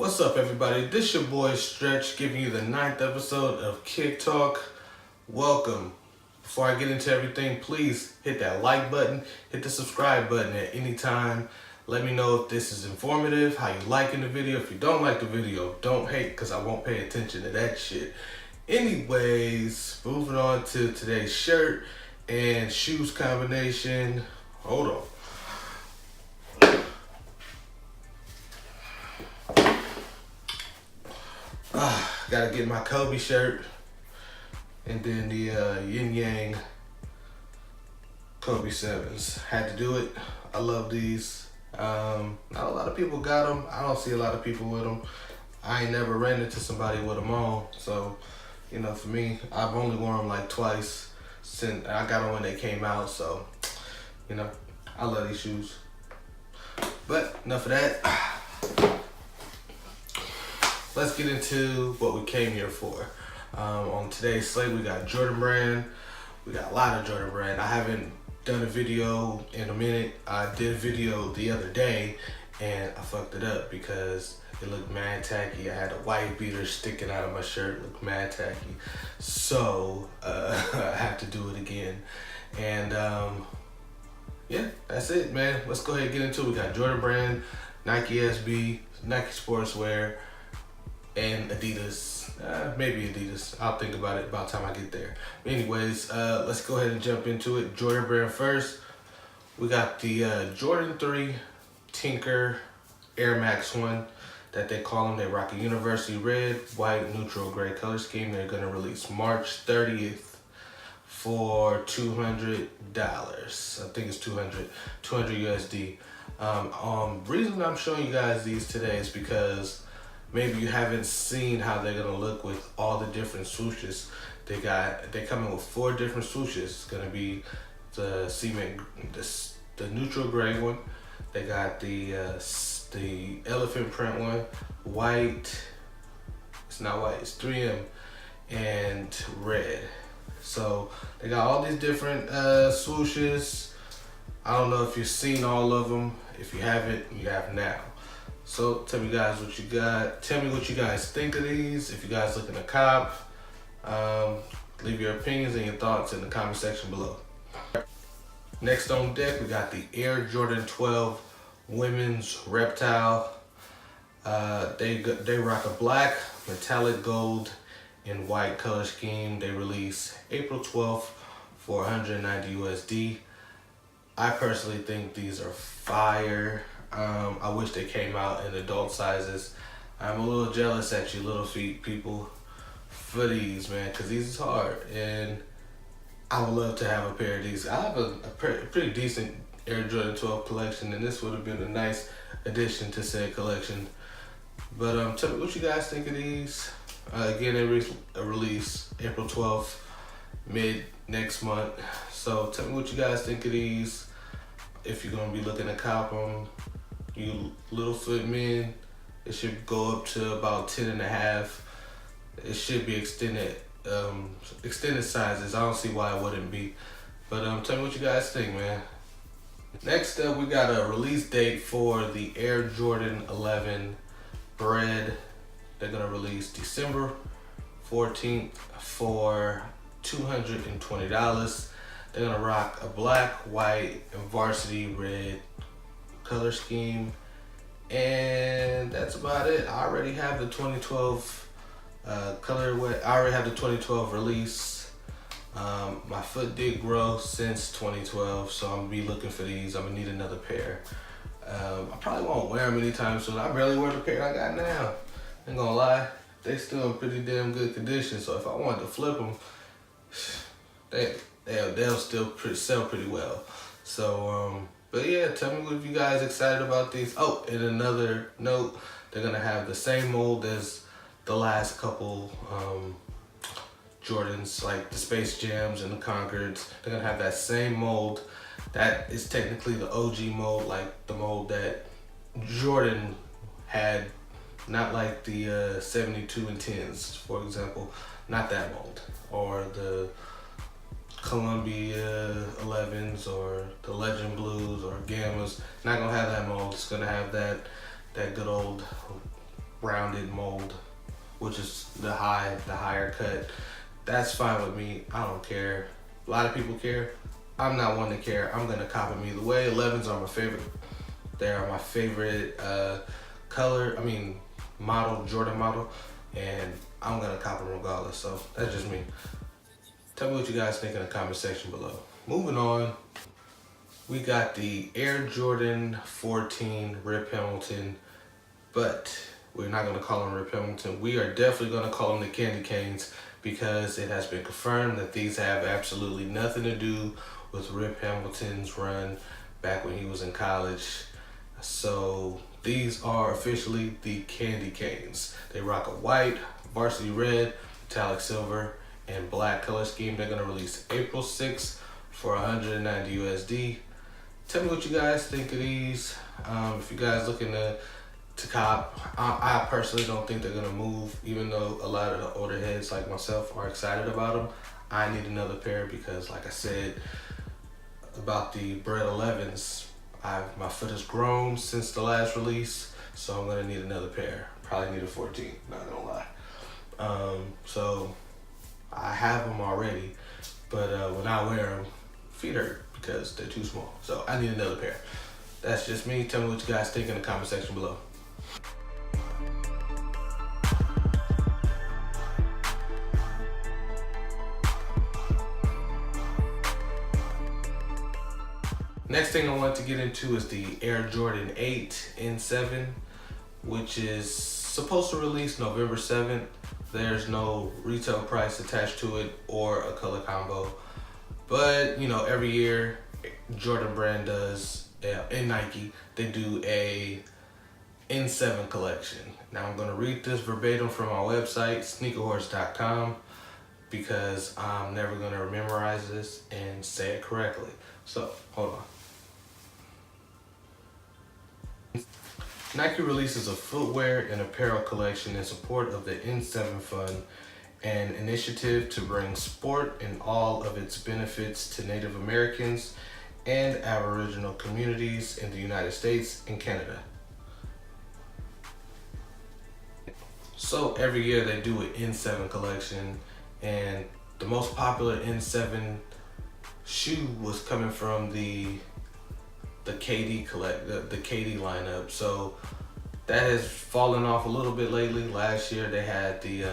What's up, everybody? This your boy Stretch giving you the 9th episode of Kicktalk. Welcome. Before I get into everything, please hit that like button, hit the subscribe button at any time. Let me know if this is informative, how you liking the video. If you don't like the video, don't hate, because I won't pay attention to that shit. Anyways, moving on to today's shirt and shoes combination. Hold on. Gotta get my Kobe shirt and then the Yin Yang Kobe 7s. Had to do it. I love these. Not a lot of people got them. I don't see a lot of people with them. I ain't never ran into somebody with them on. So, you know, for me, I've only worn them like twice since I got them when they came out. So, you know, I love these shoes. But enough of that. Let's get into what we came here for. On today's slate, we got Jordan Brand. We got a lot of Jordan Brand. I haven't done a video in a minute. I did a video the other day and I fucked it up because it looked mad tacky. I had a white beater sticking out of my shirt, looked mad tacky. So I have to do it again. And yeah, that's it, man. Let's go ahead and get into it. We got Jordan Brand, Nike SB, Nike Sportswear, and Adidas, maybe Adidas. I'll think about it about the time I get there. Anyways, let's go ahead and jump into it. Jordan Brand first. We got the Jordan 3 Tinker Air Max 1 that they call them. They rock a University red, white, neutral gray color scheme. They're gonna release March 30th for $200. I think it's 200 USD. Reason I'm showing you guys these today is because maybe you haven't seen how they're gonna look with all the different swooshes. They come in with 4 different swooshes. It's gonna be the cement, the neutral gray one. They got the elephant print one, white. It's not white. It's 3M and red. So they got all these different swooshes. I don't know if you've seen all of them. If you haven't, you have now. So tell me guys what you got. Tell me what you guys think of these. If you guys looking to cop, leave your opinions and your thoughts in the comment section below. Next on deck, we got the Air Jordan 12 Women's Reptile. They rock a black, metallic gold, and white color scheme. They release April 12th for 190 USD. I personally think these are fire. I wish they came out in adult sizes. I'm a little jealous at you little feet people for these, man, because these is hard. And I would love to have a pair of these. I have a pretty decent Air Jordan 12 collection, and this would have been a nice addition to said collection. But tell me what you guys think of these. Again, they release April 12th, mid next month. So tell me what you guys think of these. If you're going to be looking to cop them, you little foot men, it should go up to about 10.5. It should be extended sizes. I don't see why it wouldn't be. But tell me what you guys think, man. Next up, we got a release date for the Air Jordan 11 Bred. They're gonna release December 14th for $220. They're gonna rock a black, white, and varsity red color scheme, and that's about it. I already have the 2012 colorway. I already have the 2012 release. My foot did grow since 2012, so I'm gonna be looking for these. I'm gonna need another pair. I probably won't wear them anytime soon. I barely wear the pair I got now. Ain't gonna lie, they still in pretty damn good condition. So if I wanted to flip them, they'll still sell pretty well. So but yeah, tell me if you guys excited about these. Oh, and another note, they're gonna have the same mold as the last couple Jordans, like the Space Jams and the Concords. They're gonna have that same mold. That is technically the OG mold, like the mold that Jordan had, not like the 72 and 10s, for example. Not that mold, or the Columbia 11s or the Legend Blues or Gammas. Not gonna have that mold. It's gonna have that good old rounded mold, which is the higher cut. That's fine with me. I don't care. A lot of people care. I'm not one to care. I'm gonna cop them either way. 11s are my favorite. They are my favorite color. I mean, model, Jordan model, and I'm gonna cop them regardless. So that's just me. Tell me what you guys think in the comment section below. Moving on, we got the Air Jordan 14 Rip Hamilton, but we're not gonna call them Rip Hamilton. We are definitely gonna call them the Candy Canes because it has been confirmed that these have absolutely nothing to do with Rip Hamilton's run back when he was in college. So these are officially the Candy Canes. They rock a white, varsity red, metallic silver, and black color scheme. They're gonna release April 6th for 190 USD. Tell me what you guys think of these. If you guys looking to cop, I personally don't think they're gonna move, even though a lot of the older heads like myself are excited about them. I need another pair because, like I said about the Bred 11s, my foot has grown since the last release, so I'm gonna need another pair. Probably need a 14, not gonna lie. So I have them already, but when I wear them, feet hurt because they're too small. So I need another pair. That's just me. Tell me what you guys think in the comment section below. Next thing I want to get into is the Air Jordan 8 N7, which is supposed to release November 7th. There's no retail price attached to it or a color combo. But, you know, every year Jordan Brand does, and Nike, they do a N7 collection. Now I'm gonna read this verbatim from our website, SneakerWhorez.com, because I'm never gonna memorize this and say it correctly. So, hold on. Nike releases a footwear and apparel collection in support of the N7 Fund, an initiative to bring sport and all of its benefits to Native Americans and Aboriginal communities in the United States and Canada. So every year they do an N7 collection, and the most popular N7 shoe was coming from the KD the KD lineup. So that has fallen off a little bit lately. Last year they had the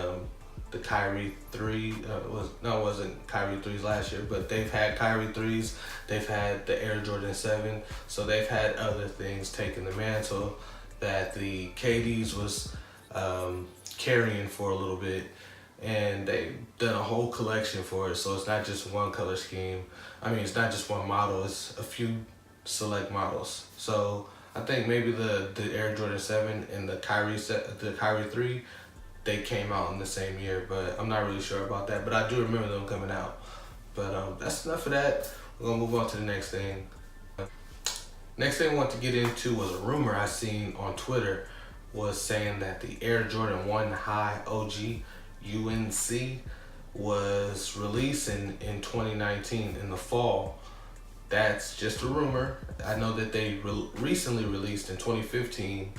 Kyrie 3, it wasn't Kyrie 3s last year, but they've had Kyrie 3s, they've had the Air Jordan 7, so they've had other things taking the mantle that the KDs was carrying for a little bit, and they've done a whole collection for it, so it's not just one color scheme. I mean, it's not just one model, it's a few select models. So I think maybe the Air Jordan 7 and the Kyrie 3, they came out in the same year, but I'm not really sure about that. But I do remember them coming out. But that's enough of that. We're gonna move on to the next thing. Next thing I want to get into was a rumor I seen on Twitter, was saying that the Air Jordan 1 High OG UNC was releasing in 2019 in the fall. That's just a rumor. I know that they recently released in 2015,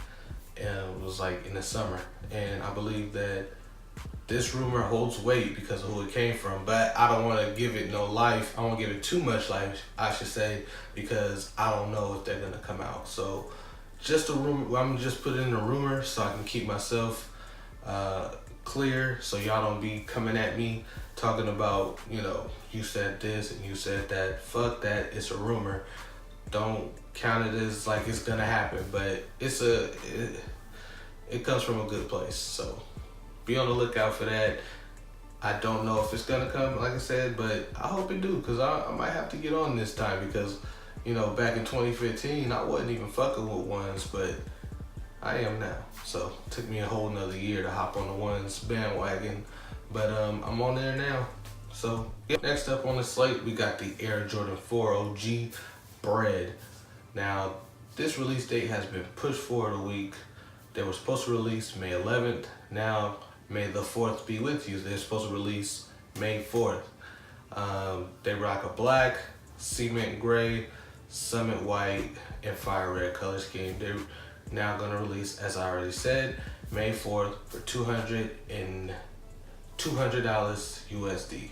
and it was like in the summer. And I believe that this rumor holds weight because of who it came from, but I don't want to give it no life. I won't give it too much life, I should say, because I don't know if they're gonna come out. So just a rumor. I'm just putting in a rumor so I can keep myself clear, so y'all don't be coming at me talking about, you know, you said this and you said that. Fuck that, it's a rumor. Don't count it as like it's gonna happen, but it comes from a good place, so be on the lookout for that. I don't know if it's gonna come, like I said, but I hope it do, because I might have to get on this time, because, you know, back in 2015 I wasn't even fucking with ones, but I am now. So it took me a whole nother year to hop on the ones bandwagon, but I'm on there now. So next up on the slate, we got the Air Jordan 4 OG Bred. Now this release date has been pushed forward a week. They were supposed to release May 11th. Now May the 4th be with you. They're supposed to release May 4th. They rock a black, cement gray, summit white, and fire red color scheme. They're now gonna release, as I already said, May 4th for $200 USD.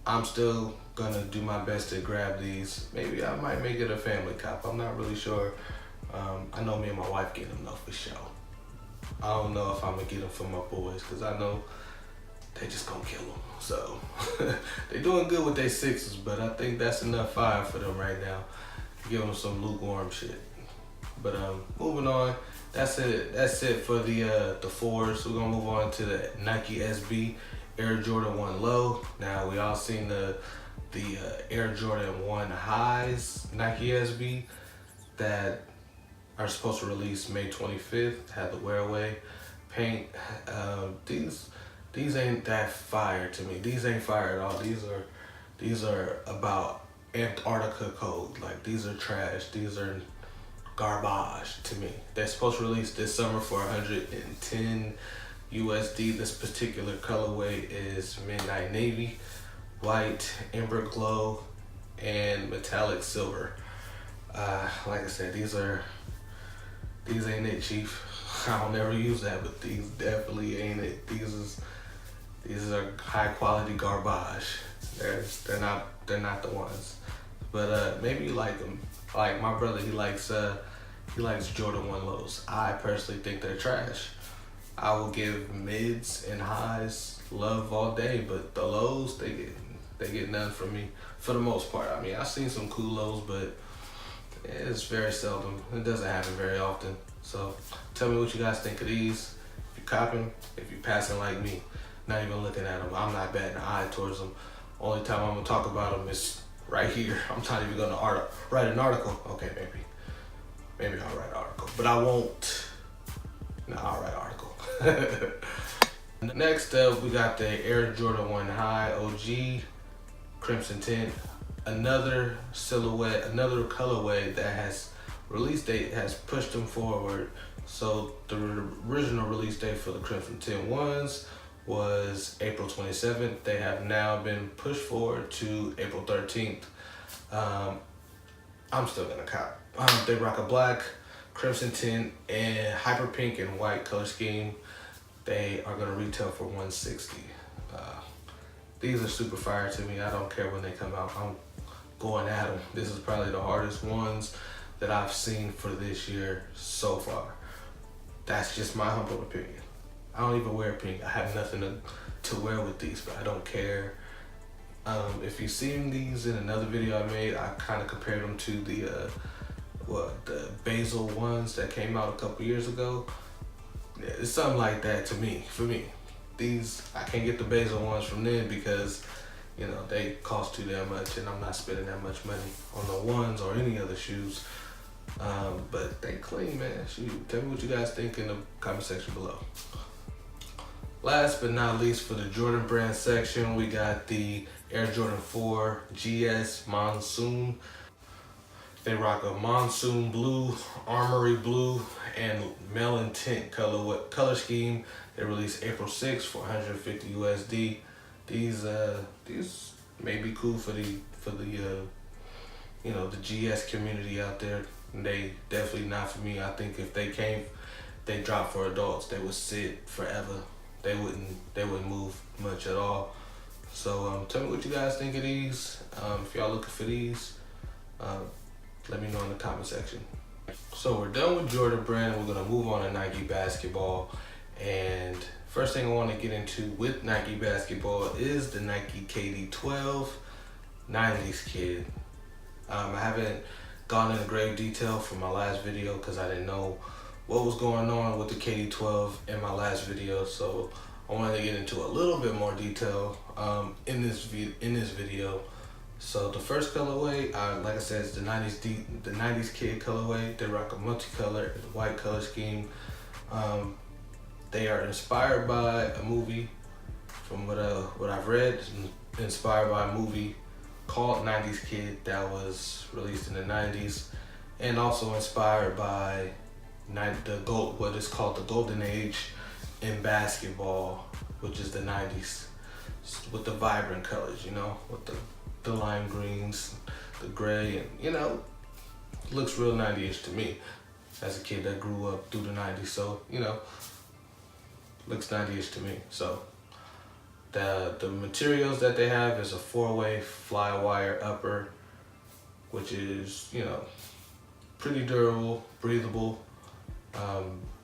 I'm still gonna do my best to grab these. Maybe I might make it a family cop. I'm not really sure. I know me and my wife get them though for sure. I don't know if I'm gonna get them for my boys because I know they just gonna kill them. So they doing good with their 6s, but I think that's enough fire for them right now. Give them some lukewarm shit. But moving on, that's it. That's it for the 4s. We're gonna move on to the Nike SB Air Jordan 1 Low. Now we all seen the Air Jordan 1 Highs Nike SB that are supposed to release May 25th. Had the wear away paint. These ain't that fire to me. These ain't fire at all. These are about Antarctica code. Like, these are trash. These are garbage to me. They're supposed to release this summer for $110 USD. This particular colorway is Midnight Navy, White, Ember Glow, and Metallic Silver. Like I said, these ain't it, Chief. I don't ever use that, but these definitely ain't it. These are high quality garbage. They're not the ones. But maybe you like them. Like my brother, he likes Jordan 1 Lows. I personally think they're trash. I will give mids and highs love all day, but the lows, they get none from me for the most part. I mean, I've seen some cool lows, but it's very seldom. It doesn't happen very often. So tell me what you guys think of these. If you're copping, if you're passing like me, not even looking at them. I'm not batting an eye towards them. Only time I'm gonna talk about them is right here. I'm not even gonna write an article. Okay, maybe I'll write an article, but I won't. No, I'll write an article. Next up, we got the Air Jordan 1 High OG Crimson Tint. Another silhouette, another colorway that has release date has pushed them forward. So the original release date for the Crimson Tint ones was April 27th. They have now been pushed forward to April 13th. I'm still gonna cop. They rock a black, Crimson Tint, and hyper pink and white color scheme. They are gonna retail for $160. These are super fire to me. I don't care when they come out. I'm going at them. This is probably the hardest ones that I've seen for this year so far. That's just my humble opinion. I don't even wear pink. I have nothing to wear with these, but I don't care. If you've seen these in another video I made, I kind of compared them to the Basil ones that came out a couple years ago. Yeah, it's something like that to me, for me. These, I can't get the Basil ones from them because, you know, they cost too damn much and I'm not spending that much money on the ones or any other shoes. But they clean, man. Shoot, tell me what you guys think in the comment section below. Last but not least, for the Jordan brand section, we got the Air Jordan 4 GS Monsoon. They rock a Monsoon blue, Armory blue, and melon tint color scheme. They released April 6th for $150 USD. These may be cool for the you know, the GS community out there. They definitely not for me. I think if they dropped for adults, they would sit forever. They wouldn't move much at all. So tell me what you guys think of these. If y'all looking for these, let me know in the comment section. So we're done with Jordan brand. We're gonna move on to Nike basketball. And first thing I want to get into with Nike basketball is the Nike KD12 90s kid. I haven't gone into grave detail from my last video because I didn't know what was going on with the KD12 in my last video. So I wanted to get into a little bit more detail in this video. So the first colorway, like I said, is the 90s kid colorway. They rock a multicolor white color scheme. They are inspired by a movie, from what I've read, inspired by a movie called 90s Kid that was released in the 90s, and also inspired by what is called the golden age in basketball, which is the 90s, with the vibrant colors, you know, with the lime greens, the gray, and, you know, looks real 90ish to me. as a kid that grew up through the 90s. So, you know, looks 90ish to me. So the materials that they have is a 4-way fly wire upper, which is, you know, pretty durable, breathable.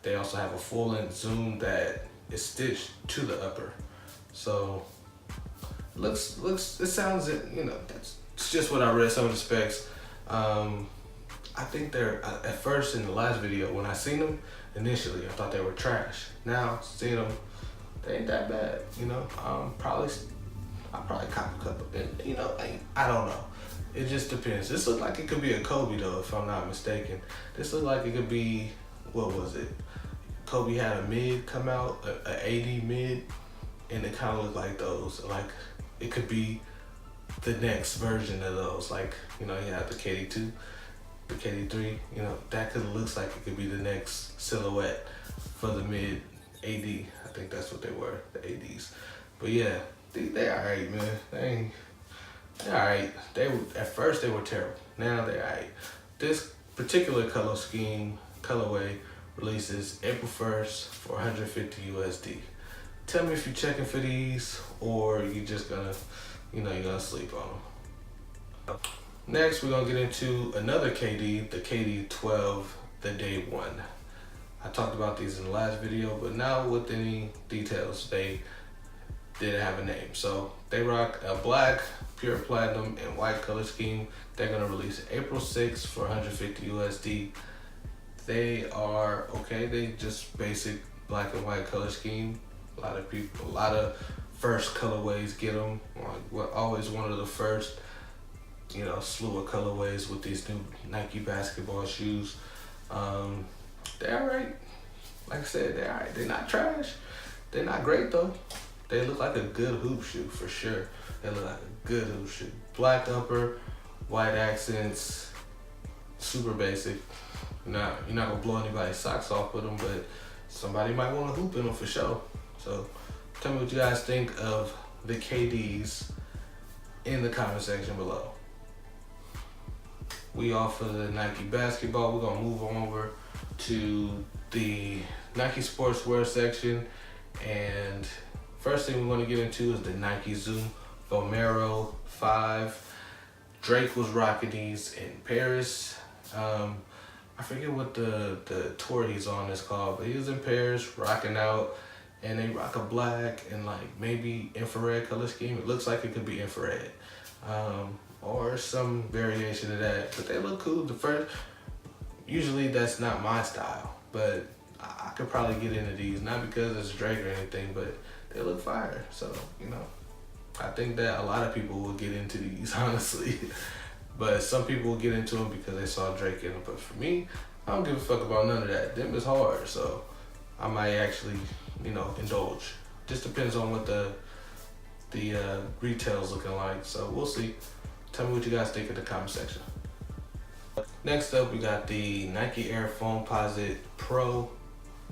They also have a full-length zoom that is stitched to the upper. So it sounds, you know, it's just what I read, some of the specs. I think they're, at first in the last video, when I seen them initially, I thought they were trash. Now, seeing them, they ain't that bad, you know. I'll probably cop a couple, you know, I don't know. It just depends. This looked like it could be a Kobe though, if I'm not mistaken. This looked like it could be, what was it? Kobe had a mid come out, a 80 mid, and it kind of looked like those. Like it could be the next version of those. Like, you know, you have the KD2, the KD3, you know, that looks like it could be the next silhouette for the mid AD. I think that's what they were, the ADs. But yeah, they alright, man. They alright. At first they were terrible. Now they're alright. This particular colorway releases April 1st for 150 USD. Tell me if you're checking for these or you just gonna, you know, you're gonna sleep on them. Next, we're gonna get into another KD, the KD12, the Day 1. I talked about these in the last video, but now with any details, they did have a name. So they rock a black, pure platinum, and white color scheme. They're gonna release April 6th for 150 USD. They are okay. They just basic black and white color scheme. A lot of first colorways get them. We're always one of the first, you know, slew of colorways with these new Nike basketball shoes. They're alright. Like I said, they're alright. They're not trash. They're not great though. They look like a good hoop shoe for sure. They look like a good hoop shoe. Black upper, white accents, super basic. You're not gonna blow anybody's socks off with them, but somebody might want to hoop in them for sure. So tell me what you guys think of the KDs in the comment section below. We off for the Nike basketball. We're gonna move over to the Nike sportswear section, and first thing we want to get into is the Nike Zoom Vomero 5. Drake was rocking these in Paris. I forget what the tour he's on is called, but he was in Paris rocking out, and they rock a black and like maybe infrared color scheme. It looks like it could be infrared, or some variation of that, but they look cool. Usually that's not my style, but I could probably get into these, not because it's Drake or anything, but they look fire. So, you know, I think that a lot of people will get into these, honestly. But some people will get into them because they saw Drake in them. But for me, I don't give a fuck about none of that. Them is hard, so I might actually, you know, indulge. Just depends on what the retail's looking like. So we'll see. Tell me what you guys think in the comment section. Next up, we got the Nike Air Foamposite Pro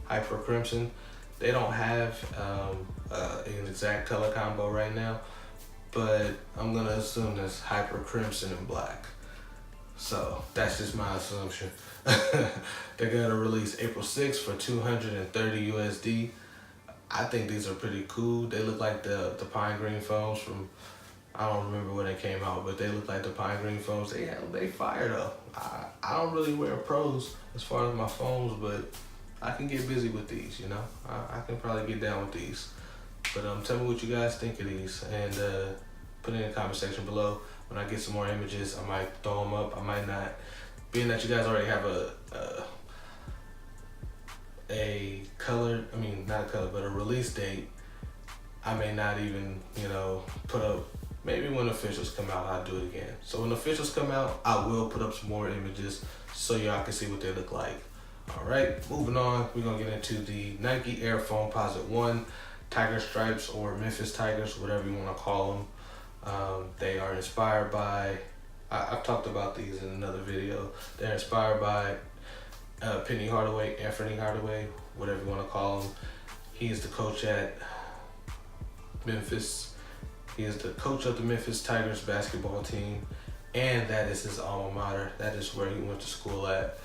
Hyper Crimson. They don't have an exact color combo right now, but I'm gonna assume that's Hyper Crimson and black. So that's just my assumption. They're gonna release April 6th for 230 USD. I think these are pretty cool. They look like the pine green foams from, I don't remember when they came out, but they look like the pine green foams. They fire though. I don't really wear pros as far as my foams, but I can get busy with these, you know. I can probably get down with these. But tell me what you guys think of these, and put it in the comment section below. When I get some more images, I might throw them up. I might not. Being that you guys already have a color, I mean not a color, but a release date, I may not even, you know, put up. Maybe when officials come out, I'll do it again. So when officials come out, I will put up some more images so y'all can see what they look like. All right, moving on, we're gonna get into the Nike Air Foamposite 1 Tiger Stripes, or Memphis Tigers, whatever you wanna call them. They are inspired by, I've talked about these in another video. They're inspired by Anthony Hardaway, whatever you wanna call him. He is the coach at Memphis. He is the coach of the Memphis Tigers basketball team, and that is his alma mater. That is where he went to school at.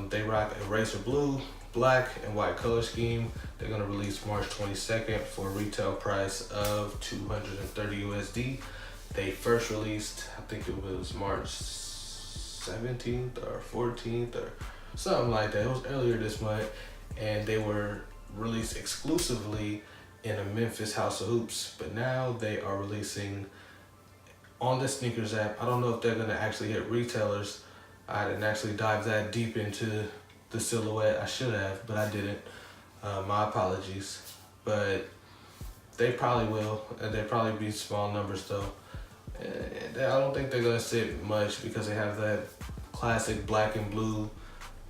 They rock a racer blue, black, and white color scheme. They're gonna release March 22nd for a retail price of 230 USD. They first released, I think it was March 17th or 14th or something like that. It was earlier this month, and they were released exclusively in a Memphis House of Hoops. But now they are releasing on the sneakers app. I don't know if they're gonna actually hit retailers. I didn't actually dive that deep into the silhouette. I should have, but I didn't. My apologies. But they probably will, and they'll probably be small numbers though. And I don't think they're gonna sit much because they have that classic black and blue,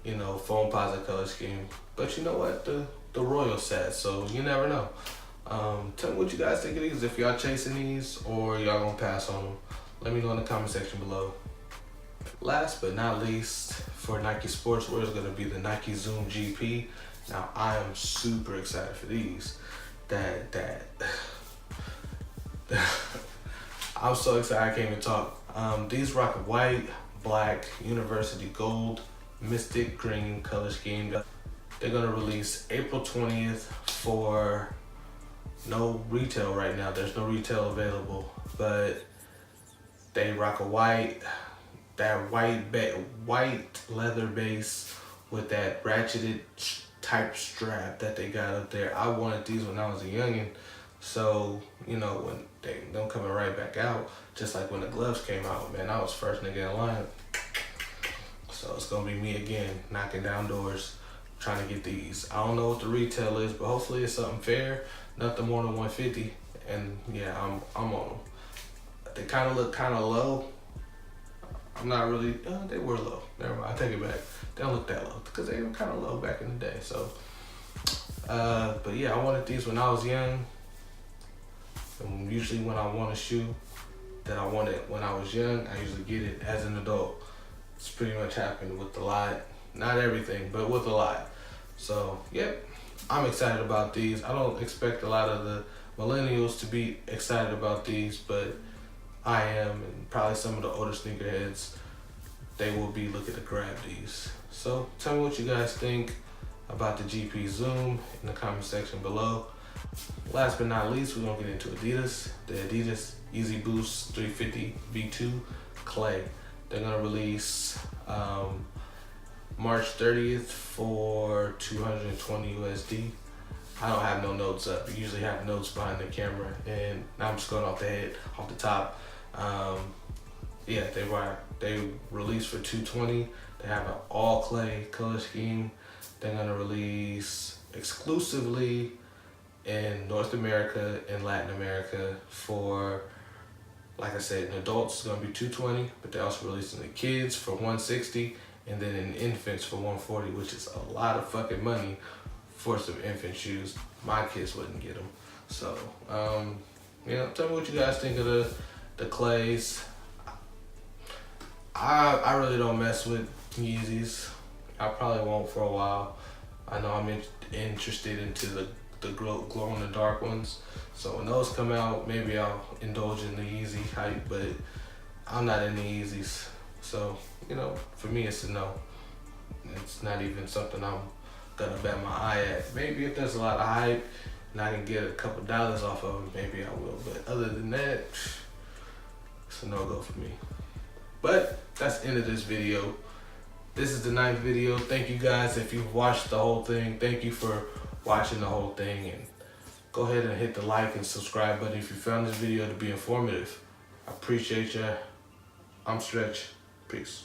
you know, Foamposite color scheme. But you know what? The Royal set, so you never know. Tell me what you guys think of these. If y'all chasing these or y'all gonna pass on them, let me know in the comment section below. Last but not least, for Nike Sportswear is gonna be the Nike Zoom GP. Now I am super excited for these. I'm so excited I can't even talk. These rock white, black, university gold, mystic green color scheme. They're gonna release April 20th for no retail right now. There's no retail available, but they rock a white, that white leather base with that ratcheted type strap that they got up there. I wanted these when I was a youngin'. So, you know, when them coming right back out, just like when the gloves came out, man, I was first nigga in line. So it's gonna be me again, knocking down doors, trying to get these. I don't know what the retail is, but hopefully it's something fair, nothing more than 150. And yeah, I'm on them. They kind of look kind of low. I'm not really, they were low. Never mind, I take it back. They don't look that low because they were kind of low back in the day. So, but yeah, I wanted these when I was young. And usually when I want a shoe that I wanted when I was young, I usually get it as an adult. It's pretty much happened with a lot. Not everything, but with a lot. So, yep, I'm excited about these. I don't expect a lot of the millennials to be excited about these, but I am, and probably some of the older sneakerheads, they will be looking to grab these. So, tell me what you guys think about the GP Zoom in the comment section below. Last but not least, we're gonna get into Adidas. The Adidas Yeezy Boost 350 V2 Clay. They're gonna release March 30th for 220 USD. I don't have no notes up. You usually have notes behind the camera, and now I'm just going off the top. Yeah, they released for 220. They have an all clay color scheme. They're gonna release exclusively in North America and Latin America for, like I said, in adults it's gonna be 220, but they're also releasing the kids for 160, and then in infants for 140, which is a lot of fucking money for some infant shoes. My kids wouldn't get them. So, you know, tell me what you guys think of the clays. I really don't mess with Yeezys. I probably won't for a while. I know I'm interested into the glow in the dark ones. So when those come out, maybe I'll indulge in the Yeezy hype, but I'm not into Yeezys. So, you know, for me it's a no. It's not even something I'm gonna bet my eye at. Maybe if there's a lot of hype and I can get a couple dollars off of them, maybe I will. But other than that, it's a no-go for me. But that's the end of this video. This is the 9th video. Thank you guys if you've watched the whole thing. Thank you for watching the whole thing, and go ahead and hit the like and subscribe button if you found this video to be informative. I appreciate ya. I'm Stretch. Peace.